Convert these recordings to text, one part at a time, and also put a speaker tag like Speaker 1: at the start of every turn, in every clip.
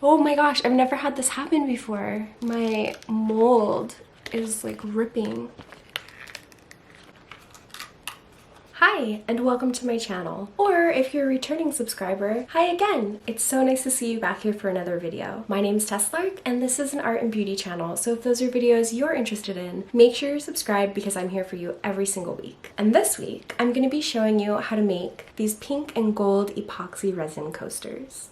Speaker 1: Oh my gosh, I've never had this happen before. My mold is like ripping. Hi, and welcome to my channel. Or if you're a returning subscriber, hi again! It's so nice to see you back here for another video. My name is Tess Lark, and this is an art and beauty channel, so if those are videos you're interested in, make sure you're subscribed because I'm here for you every single week. And this week, I'm going to be showing you how to make these pink and gold epoxy resin coasters.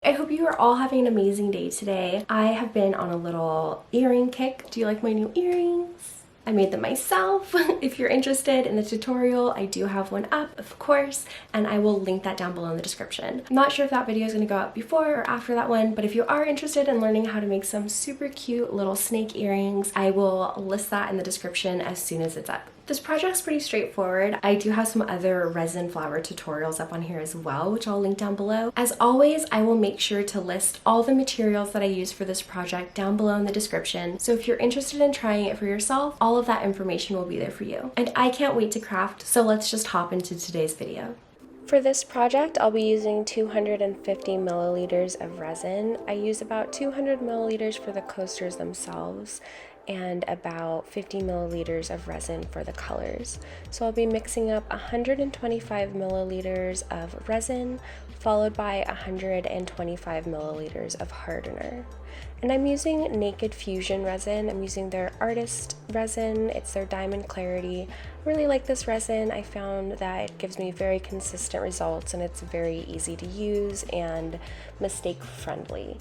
Speaker 1: I hope you are all having an amazing day today. I have been on a little earring kick. Do you like my new earrings? I made them myself. If you're interested in the tutorial, I do have one up, of course, and I will link that down below in the description. I'm not sure if that video is going to go up before or after that one, but if you are interested in learning how to make some super cute little snake earrings, I will list that in the description as soon as it's up. This project's pretty straightforward. I do have some other resin flower tutorials up on here as well, which I'll link down below. As always, I will make sure to list all the materials that I use for this project down below in the description. So if you're interested in trying it for yourself, all of that information will be there for you. And I can't wait to craft, so let's just hop into today's video. For this project, I'll be using 250 milliliters of resin. I use about 200 milliliters for the coasters themselves and about 50 milliliters of resin for the colors. So I'll be mixing up 125 milliliters of resin followed by 125 milliliters of hardener. And I'm using Naked Fusion resin. I'm using their artist resin. It's their Diamond Clarity. I really like this resin. I found that it gives me very consistent results and it's very easy to use and mistake friendly.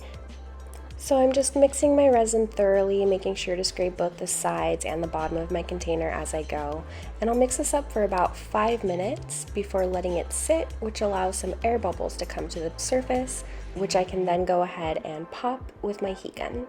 Speaker 1: So I'm just mixing my resin thoroughly, making sure to scrape both the sides and the bottom of my container as I go. And I'll mix this up for about 5 minutes before letting it sit, which allows some air bubbles to come to the surface, which I can then go ahead and pop with my heat gun.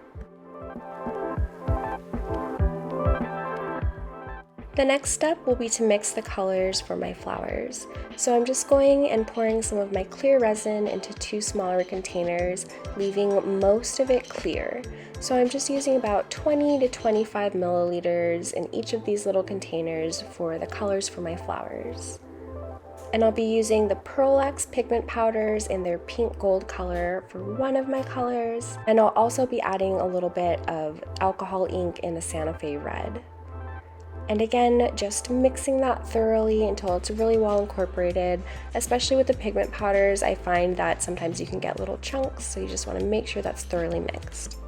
Speaker 1: The next step will be to mix the colors for my flowers. So I'm just going and pouring some of my clear resin into 2 smaller containers, leaving most of it clear. So I'm just using about 20 to 25 milliliters in each of these little containers for the colors for my flowers. And I'll be using the Pearl X pigment powders in their pink gold color for one of my colors. And I'll also be adding a little bit of alcohol ink in the Santa Fe red. And again, just mixing that thoroughly until it's really well incorporated. Especially with the pigment powders, I find that sometimes you can get little chunks, so you just want to make sure that's thoroughly mixed.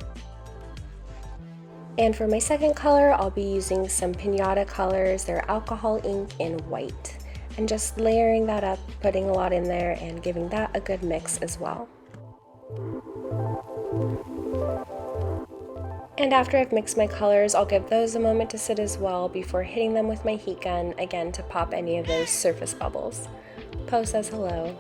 Speaker 1: And for my second color, I'll be using some Pinata colors, their alcohol ink in white. And just layering that up, putting a lot in there, and giving that a good mix as well. And after I've mixed my colors, I'll give those a moment to sit as well before hitting them with my heat gun, again to pop any of those surface bubbles. Poe says hello.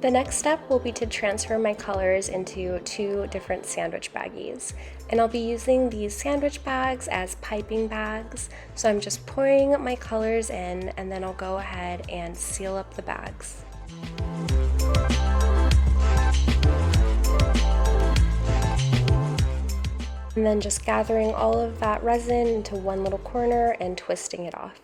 Speaker 1: The next step will be to transfer my colors into 2 different sandwich baggies. And I'll be using these sandwich bags as piping bags. So I'm just pouring my colors in and then I'll go ahead and seal up the bags. And then just gathering all of that resin into one little corner and twisting it off.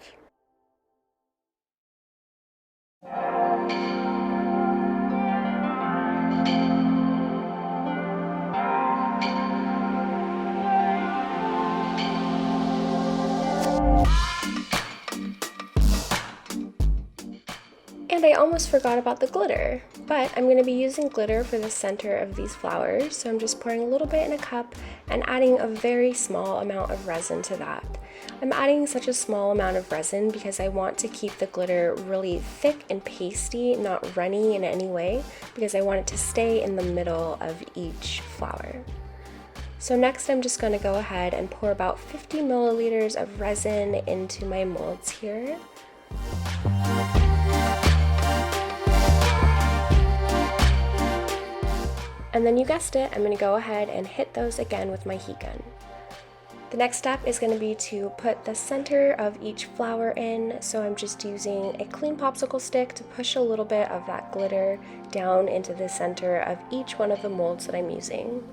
Speaker 1: And I almost forgot about the glitter, but I'm going to be using glitter for the center of these flowers, so I'm just pouring a little bit in a cup and adding a very small amount of resin to that. I'm adding such a small amount of resin because I want to keep the glitter really thick and pasty, not runny in any way, because I want it to stay in the middle of each flower. So next I'm just going to go ahead and pour about 50 milliliters of resin into my molds here. And then you guessed it, I'm going to go ahead and hit those again with my heat gun. The next step is going to be to put the center of each flower in, so I'm just using a clean popsicle stick to push a little bit of that glitter down into the center of each one of the molds that I'm using.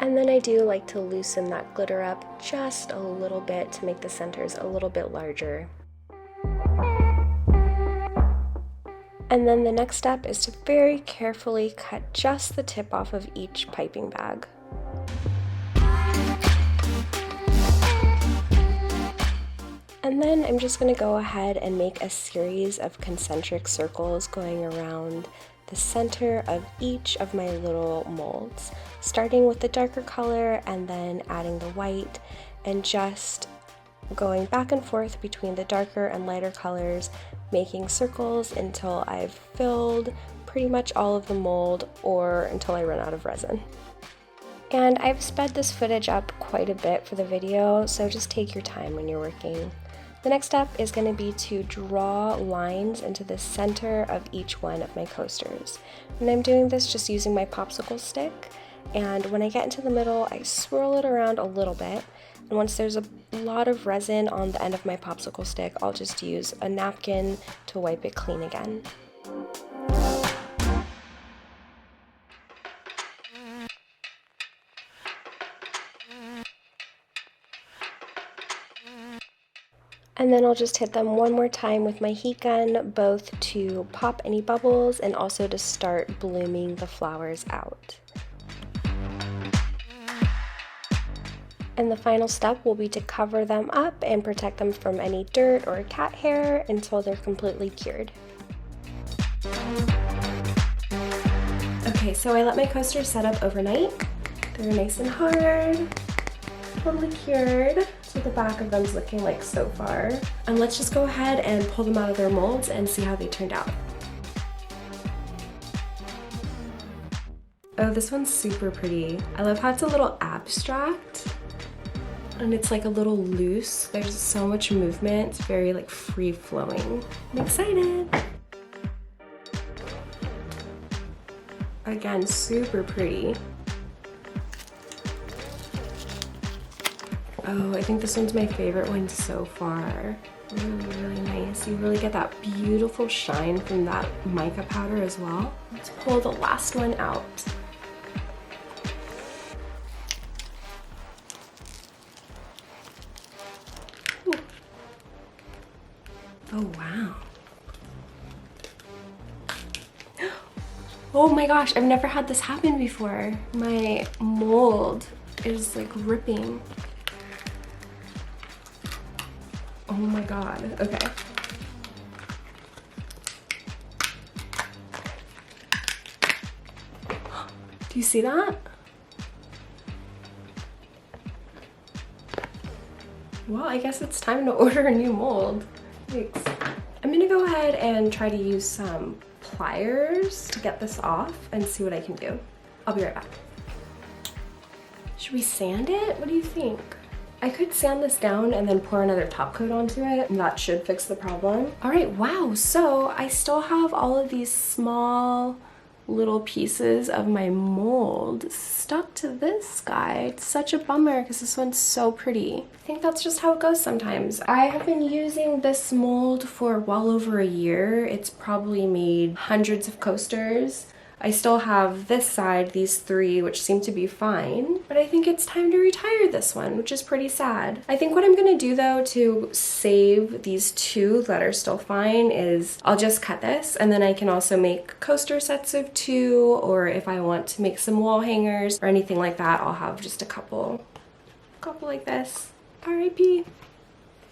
Speaker 1: And And then I do like to loosen that glitter up just a little bit to make the centers a little bit larger. And then the next step is to very carefully cut just the tip off of each piping bag. And then I'm just going to go ahead and make a series of concentric circles going around the center of each of my little molds, starting with the darker color and then adding the white, and just going back and forth between the darker and lighter colors, making circles until I've filled pretty much all of the mold or until I run out of resin. And I've sped this footage up quite a bit for the video, so just take your time when you're working. The next step is going to be to draw lines into the center of each one of my coasters. And I'm doing this just using my popsicle stick, and when I get into the middle, I swirl it around a little bit, and once there's a lot of resin on the end of my popsicle stick, I'll just use a napkin to wipe it clean again. And then I'll just hit them one more time with my heat gun, both to pop any bubbles and also to start blooming the flowers out. And the final step will be to cover them up and protect them from any dirt or cat hair until they're completely cured. Okay, so I let my coasters set up overnight. They're nice and hard, totally cured. What the back of them's looking like so far. And let's just go ahead and pull them out of their molds and see how they turned out. Oh, this one's super pretty. I love how it's a little abstract and it's like a little loose. There's so much movement. It's very like free flowing. I'm excited. Again, super pretty. Oh, I think this one's my favorite one so far. Really, really nice. You really get that beautiful shine from that mica powder as well. Let's pull the last one out. Ooh. Oh, wow. Oh my gosh, I've never had this happen before. My mold is like ripping. Oh my god, okay. Do you see that? Well, I guess it's time to order a new mold. Thanks. I'm gonna go ahead and try to use some pliers to get this off and see what I can do. I'll be right back. Should we sand it? What do you think? I could sand this down and then pour another top coat onto it, and that should fix the problem. All right, wow, so I still have all of these small little pieces of my mold stuck to this guy. It's such a bummer because this one's so pretty. I think that's just how it goes sometimes. I have been using this mold for well over a year. It's probably made hundreds of coasters. I still have this side, these three, which seem to be fine, but I think it's time to retire this one, which is pretty sad. I think what I'm gonna do though to save these two that are still fine is I'll just cut this, and then I can also make coaster sets of two, or if I want to make some wall hangers or anything like that, I'll have just a couple like this. R.I.P.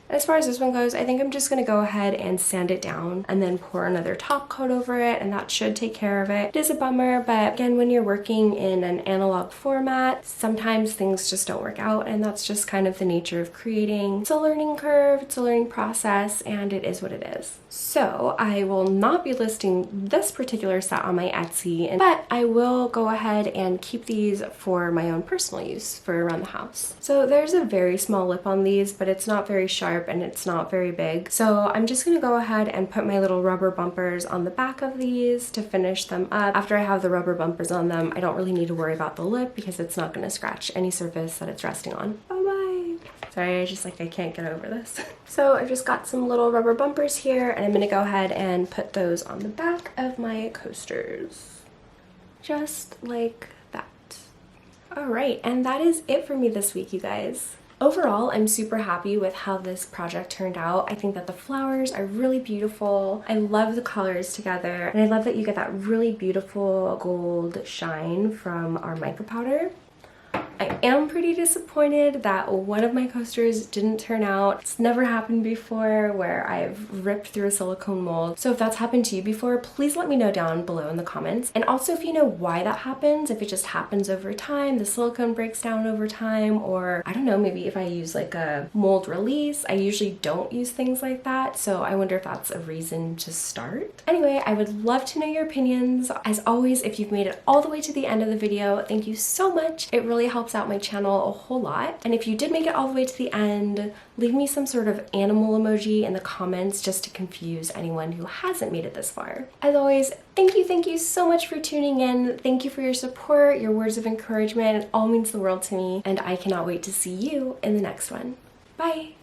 Speaker 1: As far as this one goes, I think I'm just gonna go ahead and sand it down and then pour another top coat over it, and that should take care of it. It is a bummer, but again, when you're working in an analog format, sometimes things just don't work out, and that's just kind of the nature of creating. It's a learning curve, it's a learning process, and it is what it is. So I will not be listing this particular set on my Etsy, but I will go ahead and keep these for my own personal use for around the house. So there's a very small lip on these, but it's not very sharp and it's not very big. So I'm just gonna go ahead and put my little rubber bumpers on the back of these to finish them up. After I have the rubber bumpers on them, I don't really need to worry about the lip because it's not gonna scratch any surface that it's resting on. Bye-bye. Sorry, I can't get over this. So I've just got some little rubber bumpers here, and I'm gonna go ahead and put those on the back of my coasters. Just like that. All right, and that is it for me this week, you guys. Overall, I'm super happy with how this project turned out. I think that the flowers are really beautiful. I love the colors together, and I love that you get that really beautiful gold shine from our mica powder. I am pretty disappointed that one of my coasters didn't turn out. It's never happened before where I've ripped through a silicone mold. So if that's happened to you before, please let me know down below in the comments. And also if you know why that happens, if it just happens over time, the silicone breaks down over time, or I don't know, maybe if I use like a mold release. I usually don't use things like that, so I wonder if that's a reason to start. Anyway, I would love to know your opinions. As always, if you've made it all the way to the end of the video, thank you so much. It really helps out my channel a whole lot. And if you did make it all the way to the end, leave me some sort of animal emoji in the comments just to confuse anyone who hasn't made it this far. As always, thank you so much for tuning in. Thank you for your support, your words of encouragement. It all means the world to me, and I cannot wait to see you in the next one. Bye!